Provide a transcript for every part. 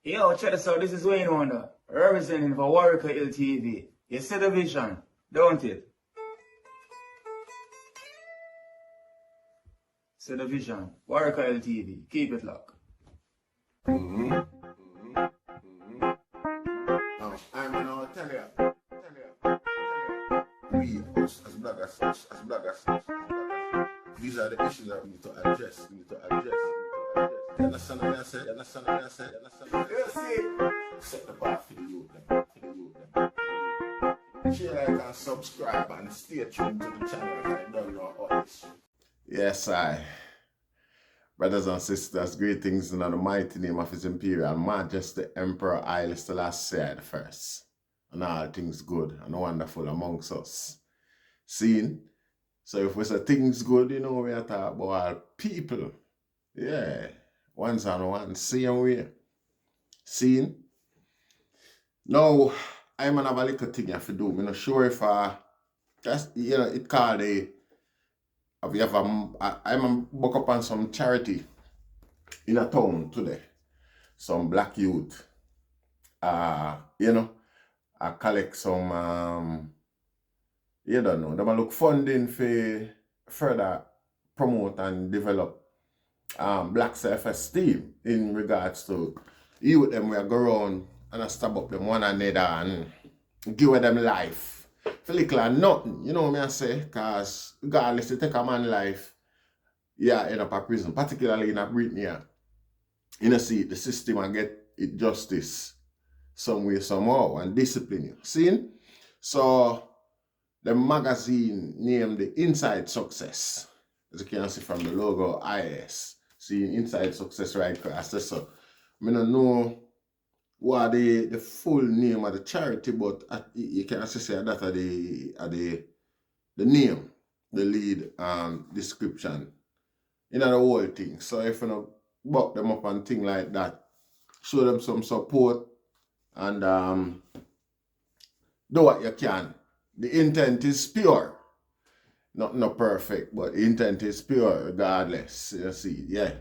Yo, check this out. This is Wayne Wonder, representing for Warrior LTV. You see the vision, don't it? See the vision. Warrior LTV. Keep it locked. Now, I'm gonna tell you. We, us, as bloggers, these are the issues that we need to address. You understand what I said? You see? Set the bar for the youth, Share, like, and subscribe, and stay tuned to the channel. I don't know all this shit. Yes, brothers and sisters, greetings in the mighty name of His Imperial Majesty Emperor Haile Selassie I the First, and all things good and wonderful amongst us. Seen? So if we say things good, you know, we are talking about our people. Yeah, ones and one, same way. Seen? Now, I'm gonna have a little thing I have to do. I'm not sure if that's, you know, it called a, have you ever, I'm book up on some charity in a town today. Some black youth. You know, I collect some, you don't know, they look funding for further promote and develop black self-esteem in regards to youth them we go around and I stab up them one another and give them life. For little or nothing, you know what I say? Because regardless to take a man life, yeah, end up a prison, particularly in a Britain. You know, see, the system and get it justice some way, somehow, and discipline you. See? So the magazine named the Inside Success, as you can see from the logo IS. See, Inside Success right across there. So I don't know what the full name of the charity, but you can also say that are the name, the lead description, you know, the whole thing. So if you know, buck them up and thing like that, show them some support and do what you can. The intent is pure. Not perfect, but the intent is pure regardless. You see, yeah.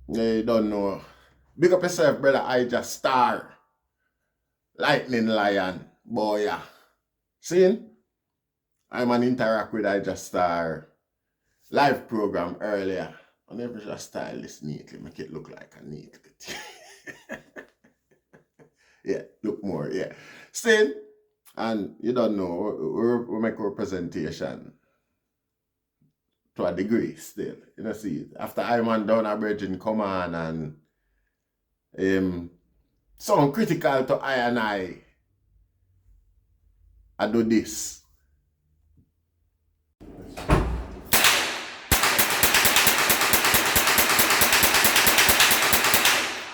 You don't know. Big up yourself, brother. I just star. Lightning Lion. Boy, yeah. See? I'm an interact with I just star live program earlier. I never just style this neatly. Make it look like a neat. Yeah, look more, yeah. See? And you don't know, we make representation to a degree still. You know, see, after I'm down a bridge in come on and sound critical to I and I do this.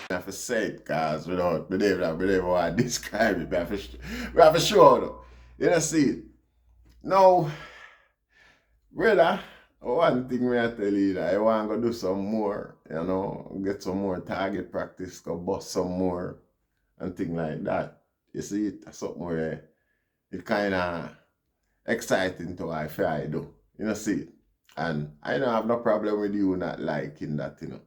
I have to say it because we don't believe want to describe it. We have to show it. You know, see. Now, brother, one thing I tell you that I want to do some more, you know, get some more target practice, go bust some more and things like that. You see, it's something where it kind of exciting to I feel I do. You know, see. And I don't have no problem with you not liking that, you know.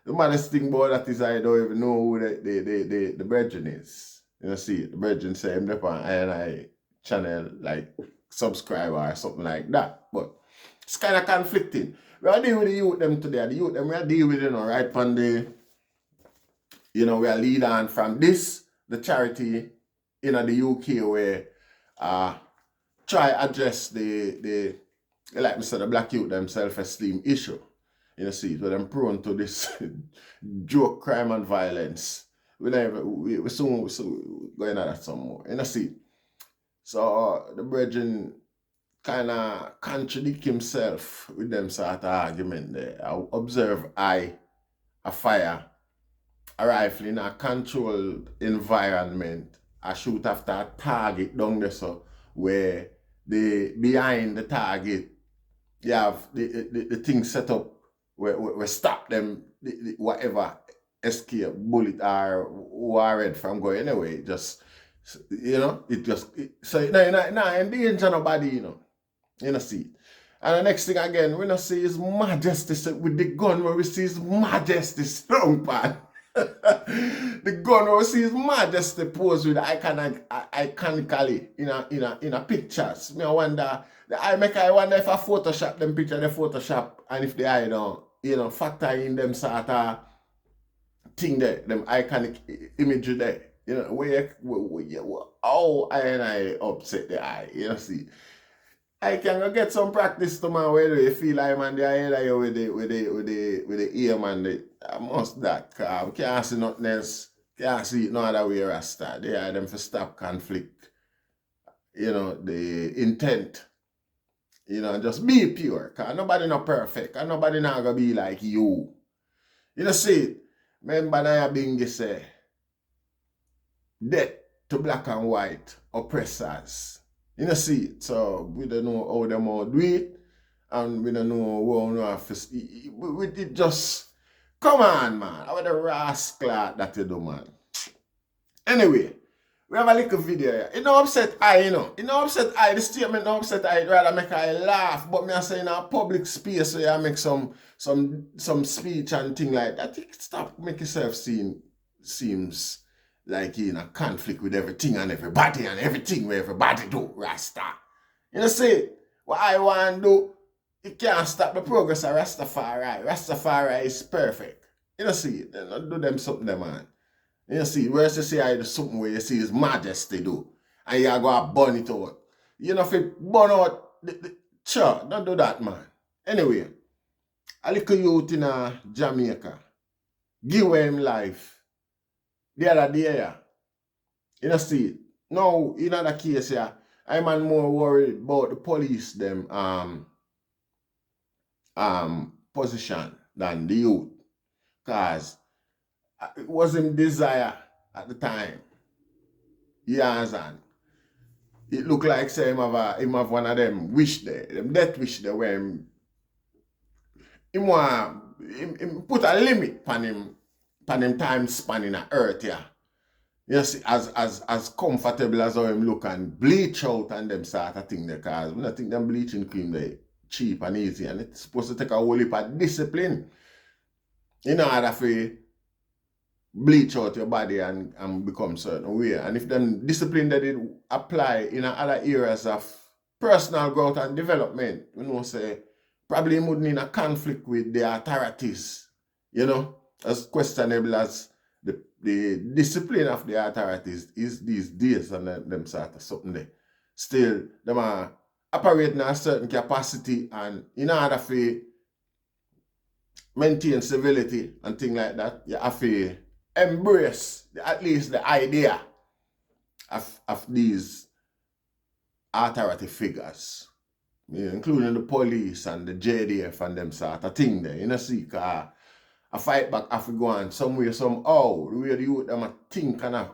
The maddest thing about that is I don't even know who the brethren is. You know, see, the brethren say I'm on I channel, like, subscribe or something like that. But it's kind of conflicting. We are dealing with the youth them today. The youth them we are dealing with, you know, right from the, you know, we are lead on from this, the charity in the UK where try address the like I said, the black youth them self-esteem issue. You know, see, where them prone to this joke, crime, and violence. We soon going at that some more. You know, see. So the brethren kind of contradict himself with them sort of argument there. I observe a fire, a rifle in a controlled environment. I shoot after a target down there, so where behind the target you have the thing set up we stop them, whatever escape bullet or warhead from going anyway. Just, you know, so you endanger nobody, you know. You know, see. And the next thing again, we don't see His Majesty with the gun, where we see His Majesty strong pan. The gun was His Majesty posed with iconically in a pictures. Me I wonder I wonder if I Photoshop them picture they Photoshop and if they don't factor in them sort of thing there, them iconic imagery there. Where how I upset the eye, see. I can go get some practice tomorrow where you feel like man the head of you with the ear man. I must that car. We can't see nothing else. Can't see it no other way Rasta. They are them for stop conflict. The intent. Just be pure. Cause nobody not perfect. And nobody not gonna be like you. See, remember Naya Bingi say, death to black and white oppressors. See it. So we don't know how them all do it. And we don't know how we have to we did just come on, man. How the rascal that you do, man. Anyway, we have a little video here. It don't upset I, It don't upset I. The statement don't upset I. It rather make I laugh. But me I say in a public space where I make some speech and thing like that. Stop make yourself seems like you're in a conflict with everything and everybody and everything where everybody do, Rasta. See, what I want to do, it can't stop the progress of Rastafari. Rastafari is perfect. See, they don't do them something, man. See, where's you see I do something where you see His Majesty do, and you go burn it out. If you burn out, sure, don't do that, man. Anyway, a little youth in Jamaica, give him life. The other day, see, now, in other case, I'm more worried about the police, them, position than the youth. Because it was him desire at the time. Years on. It looked like, say, him have one of them wish there, them death wish there, where him put a limit on him time span in the earth, see, as comfortable as how him look and bleach out and them sort of thing there, because I think them bleaching cream they cheap and easy, and it's supposed to take a whole heap of discipline in order for bleach out your body and become certain way. And if them discipline that it apply in other areas of personal growth and development, say probably wouldn't in a conflict with the authorities, as questionable as the discipline of the authorities is these days and them sort of something there. Still, them are operating at a certain capacity, and in order for maintain civility and things like that, you have to embrace at least the idea of these authority figures, including the police and the JDF and them sort of thing there. See, because a fight back have to go on somewhere, somehow, the way the youth them think and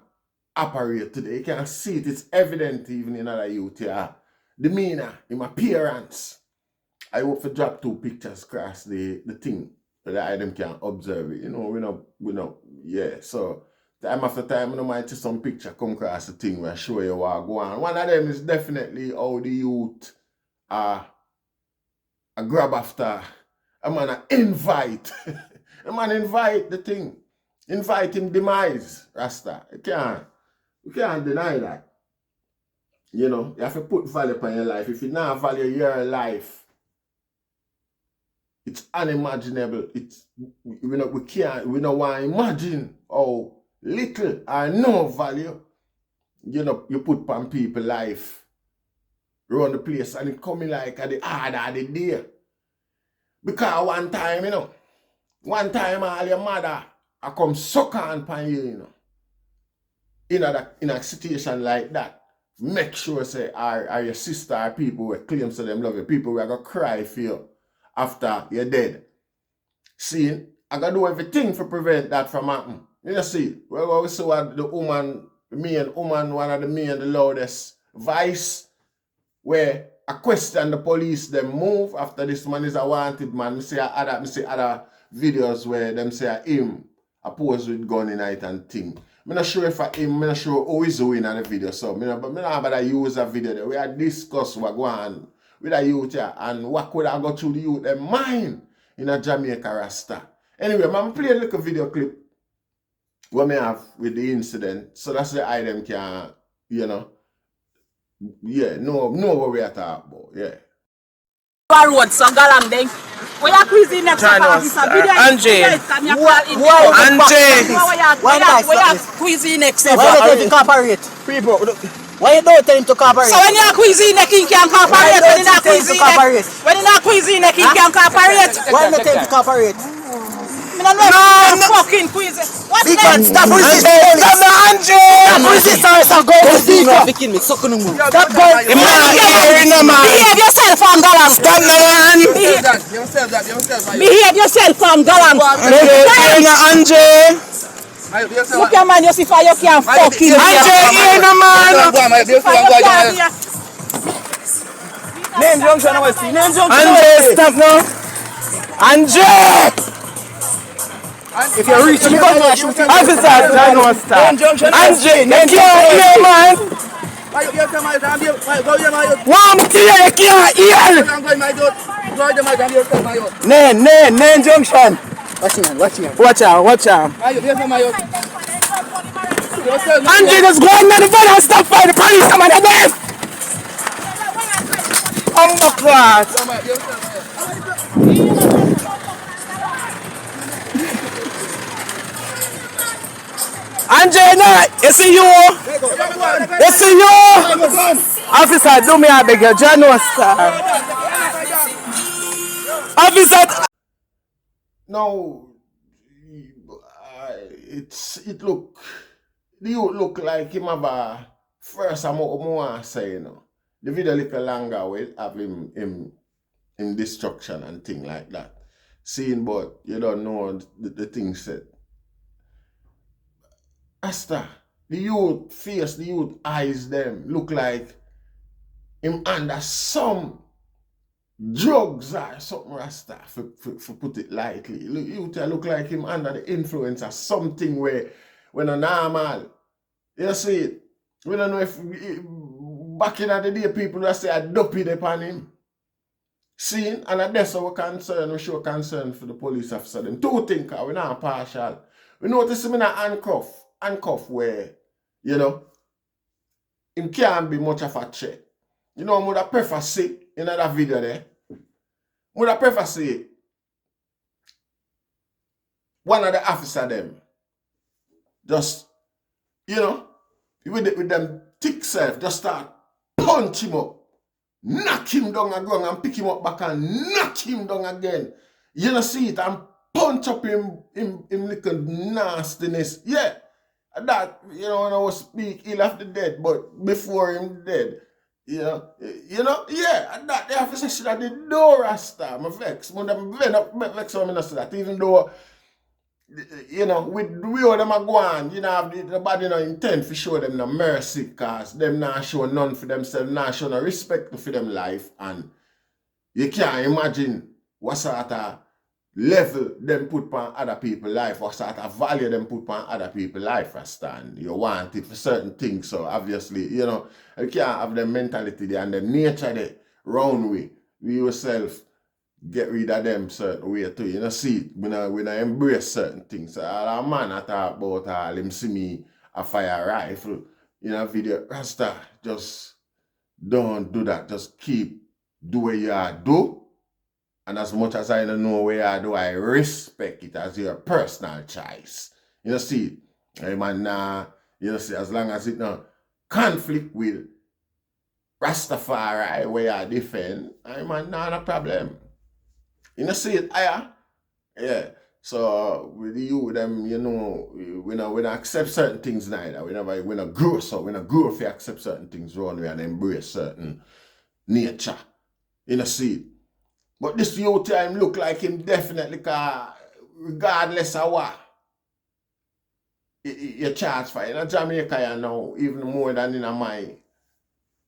operate today. You can see it, it's evident even in other youth, demeanor, in appearance. I hope to drop 2 pictures across the thing, so that them can observe it. We know, so time after time, I might see some picture come across the thing where I show you what go on. One of them is definitely how the youth a grab after a man invite. A man invite the thing. Invite him demise, Rasta. We can't deny that. You have to put value upon your life. If you not value your life, it's unimaginable. We don't want to imagine how little or no value you put upon people's life around the place, and it coming like at the hard of the day. Because one time all your mother I come suck on upon you, in a situation like that. Make sure say are your sister or people who claim to them love you, people who are gonna cry for you after you're dead. See, I gotta do everything to prevent that from happening. See, we see what the woman, one of the the loudest voice, where I question the police, them move after this man is a wanted man. I see other videos where them say him a pose with gun in it and thing. I'm not sure if I'm not sure who is doing in the video, so I'm not about to use a video there. We are discuss what go on with the youth here and what could I go through the youth their mind in a Jamaica Rasta. Anyway, I'm going to play a little video clip what me have with the incident. So that's the item can, you know, yeah, know what we are talking about, yeah. Road, so galang then. We are quizzing next officer. Angie. Angie. We are quizzing next. Why you don't incorporate? People. Why you don't tell him to cooperate? So when you are quizzing next, he can cooperate. When you are quizzing next, when you are quizzing next, he can cooperate. Why you don't tell him to cooperate? I don't know. Fucking quizzing. What's Because next? stop resisting. Stop Angie. Stop resisting. Stop going. Stop going. Behave yourself, from galang. Stop man. Behave yourself, from galang. Angie. Look your man, you see for you can't fucking Angie, man. Name junction, I see. Name junction. Angie, stop now. Angie. If you reach me, officer, I know stop. Angie, name junction, man. One here, you can't hear. Name junction. Watch out. Angie, just go on the van and stop by the police. Come on, the death. On the class. Angie, no, you see you. Officer, do me a beg you, John sir. Officer. No, you look like him have a first I'm more say, you know. The video little longer with have him destruction and thing like that. Seeing but you don't know the thing said. Asta, the youth face, the youth eyes them look like him under some drugs or something Rasta, for put it lightly. Look like him under the influence of something where when a normal. You see it? We don't know if back in the day people just say a dopey upon him. Seen? And that's our concern. We show concern for the police officer. Them two things, we're not partial. We notice him in a handcuff where, you know, him can't be much of a check. You know, I would have prefer see in that video there. Would I prefer see one of the officer them just, you know, with them thick self, just start punch him up, knock him down again and pick him up back and knock him down again. You know, see it and punch up him little nastiness. Yeah, that, you know, when I was speak, he'll have the dead, but before him dead. Yeah, yeah, and that the officer should have the door Rasta. I'm vexed. I'm vexed when I say that. Even though, you know, with the way them are going, you know, have the body no intent to show them no mercy, cause them not show none for themselves, not show no respect for them life, and you can't imagine what sort of level them put on other people's life, what sort of value them put on other people's life, understand? You want it for certain things, so obviously, you know, you can't have them mentality there and the nature there, round way. We yourself get rid of them certain way too. You know, see, we not embrace certain things. So, a man I talk about him see me a fire rifle, you know, video, Rasta, just don't do that. Just keep do what you are do. And as much as I don't know where I do, I respect it as your personal choice. You know, see, man, you know, see, as long as it no conflict with Rastafari where I defend, man, no problem. You know, see it, yeah. So with you, them, you know, we don't accept certain things neither. We don't grow so we don't grow if we accept certain things wrong and embrace certain nature. You know, see it. But this youth time look like him definitely, regardless of what you charge for. In Jamaica, you know, even more than in my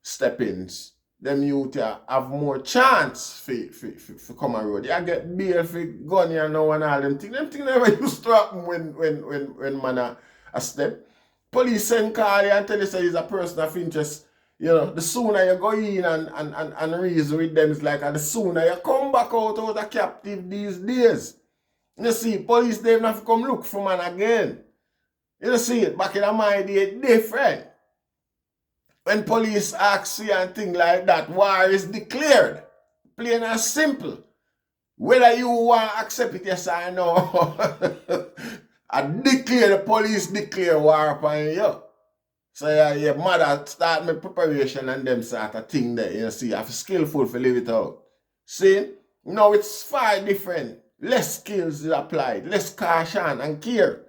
step-ins, them youth have more chance for come on road. You get bail for gun you know and all them things. Them things never used to happen when man a step. Police send call you and tell you say he's a person of interest. You know, the sooner you go in and reason with them, it's like the sooner you come back out of captive these days. You see, police they have to come look for man again. You see it, back in my day, different. When police ask you and things like that, war is declared. Plain and simple. Whether you want to accept it, yes or no. The police declare war upon you. So your mother start my preparation and them sort of thing there. You see, I'm skillful to live it out. See? Now it's far different. Less skills is applied, less caution and care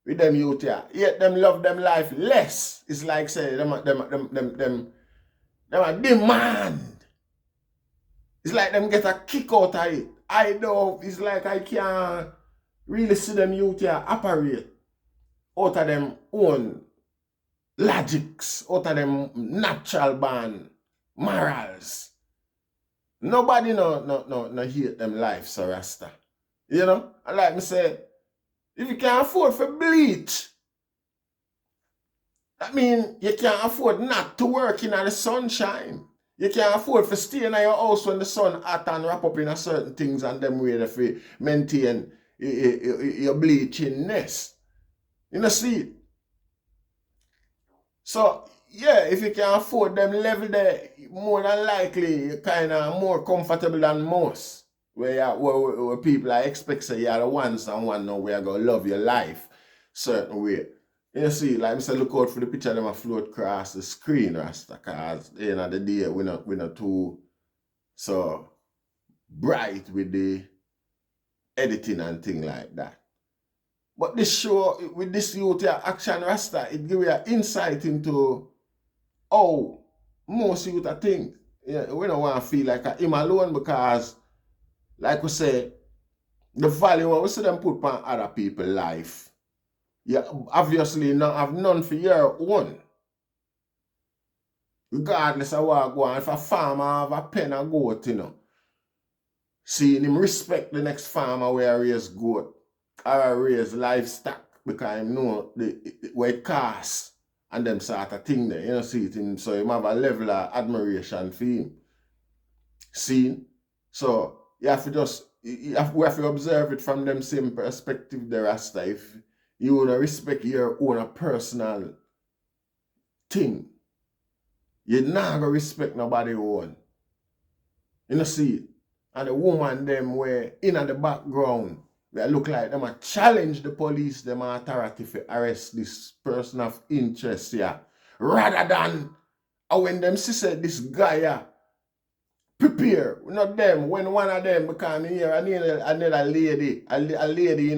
with them youth here. Yet them love them life less. It's like say them a demand. It's like them get a kick out of it. I know it's like I can't really see them youth here operate out of them own logics, out of them natural born morals. Nobody no hate them life, so Rasta. You know? And like me say, if you can't afford for bleach, that means you can't afford not to work in the sunshine. You can't afford for stay in your house when the sun hot and wrap up in a certain things and them way to maintain your bleachingness. You know, see? So, yeah, if you can afford them level there, more than likely you're kind of more comfortable than most. Where people are expect say you're the ones and one know where going to love your life certain way. You see, like I said, look out for the picture them a float across the screen, Rasta, because at the end of the day we're not too so bright with the editing and thing like that. But this show, with this youth here, Action Rasta, it gives you an insight into how most youth are think. Yeah, we don't want to feel like him alone because, like we say, the value what we see them put on other people's life, you obviously not have none for your own. Regardless of what go on, if a farmer have a pen of goat, you know, seeing him respect the next farmer where he raise goat or raise livestock because he know what it costs and them sort of thing there, you know, see it in, so you have a level of admiration for him. See? So you have to just, we have to observe it from them same perspective there, Rasta. If you want to respect your own personal thing, you're not going to respect nobody own. You know, see it? And the woman them were in at the background, they look like them a challenge the police, them authority to arrest this person of interest here. Rather than when them see say this guy here, prepare, not them, when one of them become here, another lady, a lady in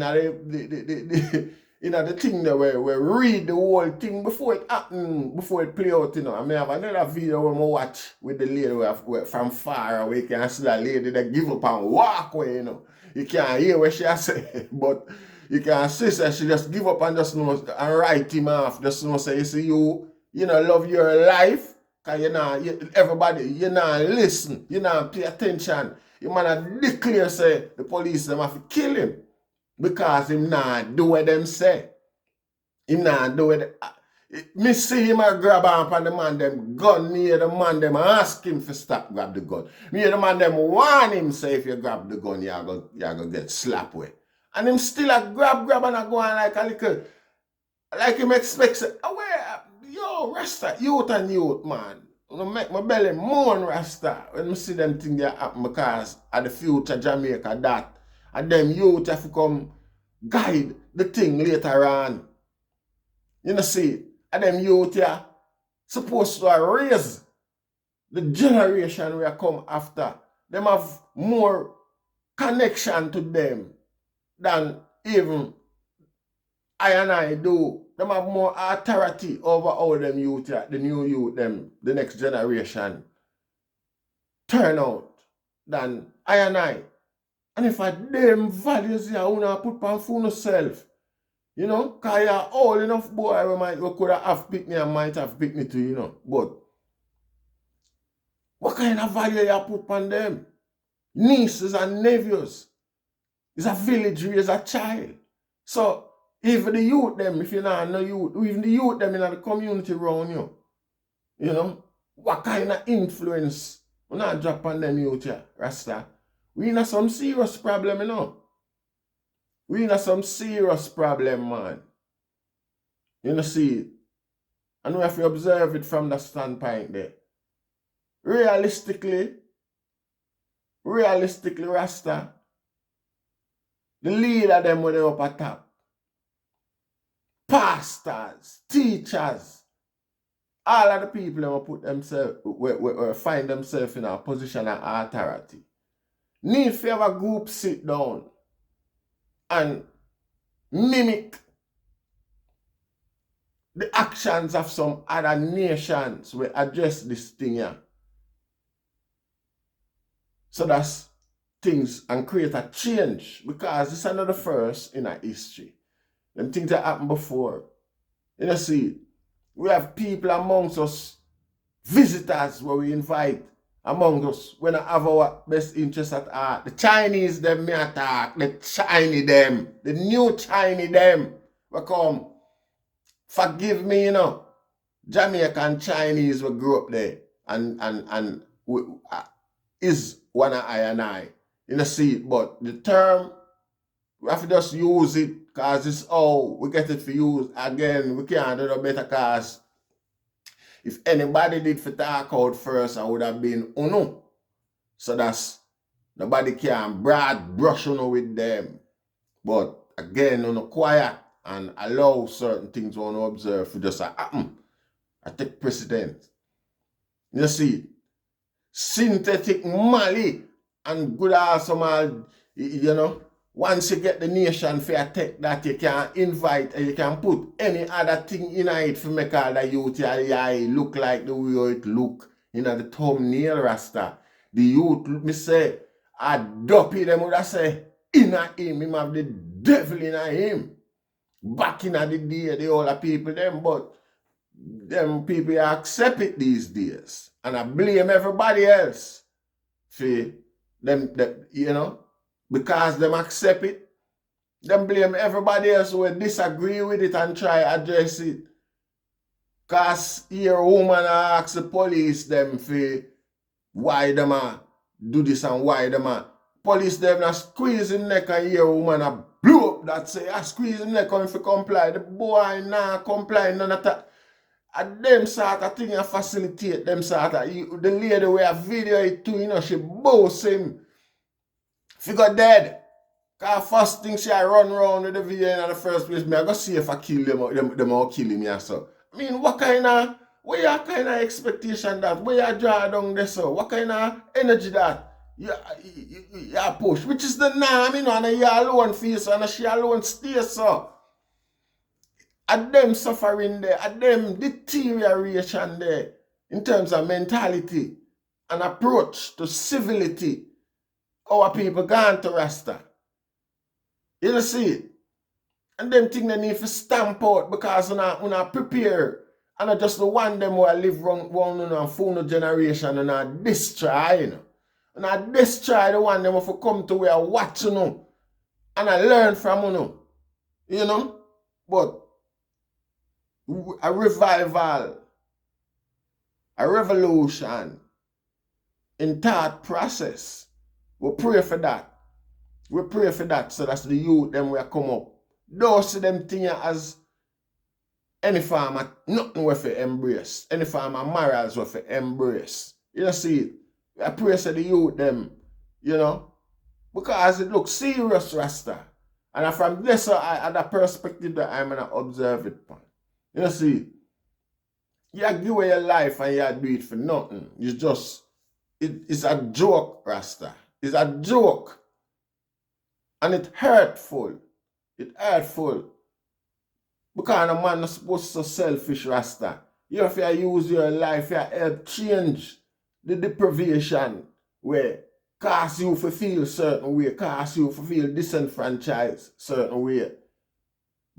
the thing there where read the whole thing before it happen, before it play out, you know. I may have another video where I watch with the lady where from far away, you can see that lady that give up and walk away, you know. You can't hear what she say, but you can see that she just give up and just know and write him off. Just know say, you see, you know, love your life, cause everybody, you not listen, you not pay attention. You man declare say the police them have to kill him because him not do what them say. Him not do it. Me see him a grab up on the man them gun near the man them ask him to stop grab the gun. Me the man them warn him say if you grab the gun you're gonna get slapped with. And him still a grab and a go on like a little, like him expects it. Yo, Rasta, youth and youth, man. I make my belly moan, Rasta, when I see them things that happen because of the future Jamaica that. And them youth have to come guide the thing later on. You know, see, and them youth here supposed to raise the generation we come after. Them have more connection to them than even I and I do. Them have more authority over all them youth here, the new youth, them, the next generation turn out than I and I. And if I them values here, you know, put on for yourself. You know, because you're old enough boy we could have picked me and might have picked me too, you know. But what kind of value you put on them? Nieces and nephews. It's a village raise a child. So even the youth them, if you not know youth, even the youth them in the community around you, you know, what kind of influence we not drop on them youth here, Rasta? We in some serious problem, you know. We in some serious problem, man. You know, see, and we have to observe it from the standpoint there. Realistically, Rasta, the leader them were they up at top. Pastors, teachers, all of the people who put themselves, find themselves in a position of authority, need to have a group sit down and mimic the actions of some other nations will address this thing here. So that's things and create a change, because this is another first in our history. Them things that happened before. You know, see, we have people amongst us, visitors where we invite among us when I have our best interest at heart. The Chinese them me attack, the Chinese them, the new Chinese them will come. Forgive me, you know. Jamaican Chinese will grow up there and we, is one of I and I. You know, see, but the term, we have to just use it because it's all we get it for use. Again, we can't do no better because if anybody did for talk out first, I would have been Uno. So that's, nobody can broad brush Uno with them. But again, Uno quiet and allow certain things to observe for just happen. I take precedence. You see, synthetic Mali and good awesome, you know, once you get the nation for a tech that you can invite and you can put any other thing in it for make all the youth look like the way it look in the thumbnail Rasta. The youth, me say, a dopey them would have say, in him have the devil in him. Back in the day, the older people them, but them people accept it these days. And I blame everybody else for them, you know, because them accept it. Them blame everybody else who disagree with it and try address it. Because here a woman asks the police them for why them do this and why them police them not squeeze him neck and here a woman blow up that say, I squeeze him neck if you comply. The boy nah comply, none of that. And them sort of thing facilitate them sort of, the lady where video it too, you know, she boast him. If he got dead, because first thing she run around with the video in the first place, me I go see if I kill them all kill him here, so. I mean, what kind of expectation that? Where you draw down this, so? What kind of energy that you push? Which is the norm, you know, and you alone feel so, and she alone stay so. At them suffering there, at them deterioration there, in terms of mentality and approach to civility, our people gone to Rasta. You know, see it? And them things they need to stamp out because when I prepare, and not just the one them who live one and phone generation and I destroy, you know. And I destroy the one them who come to where watch, you know, and I learn from, you know. But a revival, a revolution in thought process. We pray for that. We pray for that so that's the youth them will come up. Don't see them things as any farmer, nothing worth to embrace. Any farmer morals worth to embrace. You see it? I pray for the youth them, you know, because it looks serious, Rasta. And from this other perspective that I'm going to observe it upon. You see, you give away your life and you do it for nothing. You just, it's a joke, Rasta. It's a joke. And it's hurtful. It's hurtful. Because a man is supposed to be so selfish, Rasta. You have to use your life to help change the deprivation where cause you to feel certain way, cause you to feel disenfranchised certain way.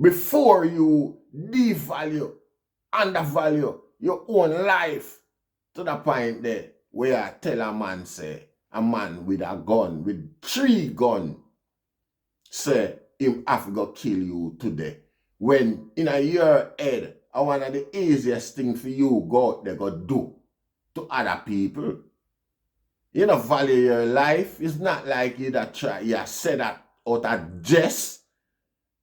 Before you devalue, undervalue your own life to the point there where I tell a man, say, a man with a gun, with 3 guns, say, him have to go kill you today. When in your head, one of the easiest thing for you go out there go do to other people. You don't value your life. It's not like you that try, you say that out of jest.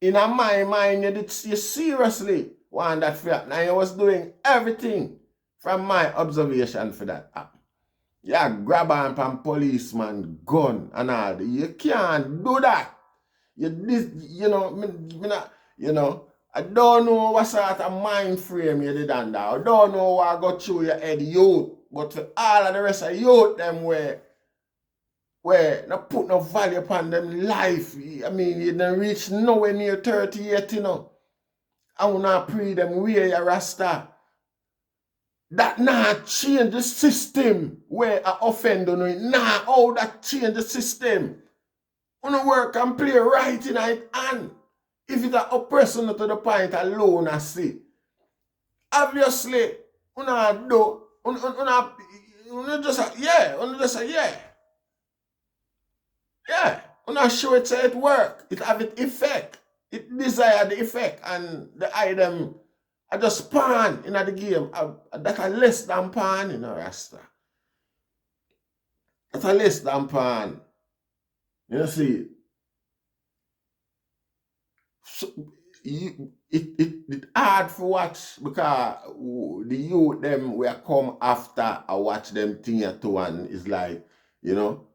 In my mind, you seriously want that for happen. And you was doing everything from my observation for that happen. You grab on from policeman, gun and all. You can't do that. You I don't know what sort of mind frame you did under. I don't know what go through your head, youth. But for all of the rest of youth, them where not put no value upon them life. I mean, you don't reach nowhere near 30 yet, you know. I will not pray them wear your rasta. That not change the system where I offend on it. Nah, how that change the system. Wanna work and play right in it and if it's a person to the point alone I see. Obviously, una do una just yeah. Yeah. Una show it say it work. It have it effect. It desire the effect and the item I just pawn in the game. That a less than pawn in a rasta. That's a less than pawn. You see, so, it hard for watch because the youth them will come after I watch them thing at one is like, you know,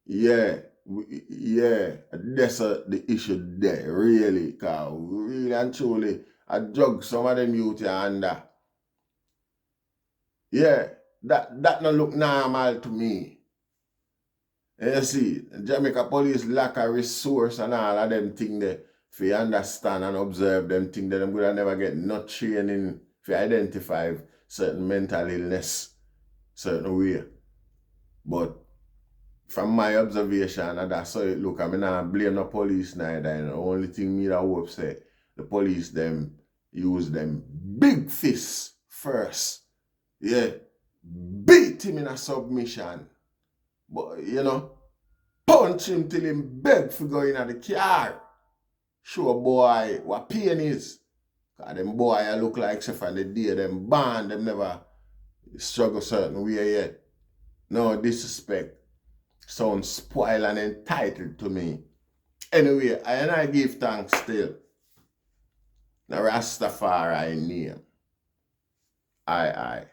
yeah, that's the issue there, really, because really and truly, I drug some of them youth under. Yeah, that don't look normal to me. And you see, Jamaica police lack a resource and all of them things there for you understand and observe them things that them would never get no training for identify certain mental illness, certain way. But from my observation, and that's how it look. I mean, I blame the police neither. And the only thing me that hope say, the police them use them big fists first. Yeah. Beat him in a submission. But, you know, punch him till him beg for going in the car. Show boy what pain is. Because them boy I look like so from the day them born, them never struggle certain way yet. No disrespect. Sound spoiled and entitled to me. Anyway, I give thanks still. The Rastafari name. Aye.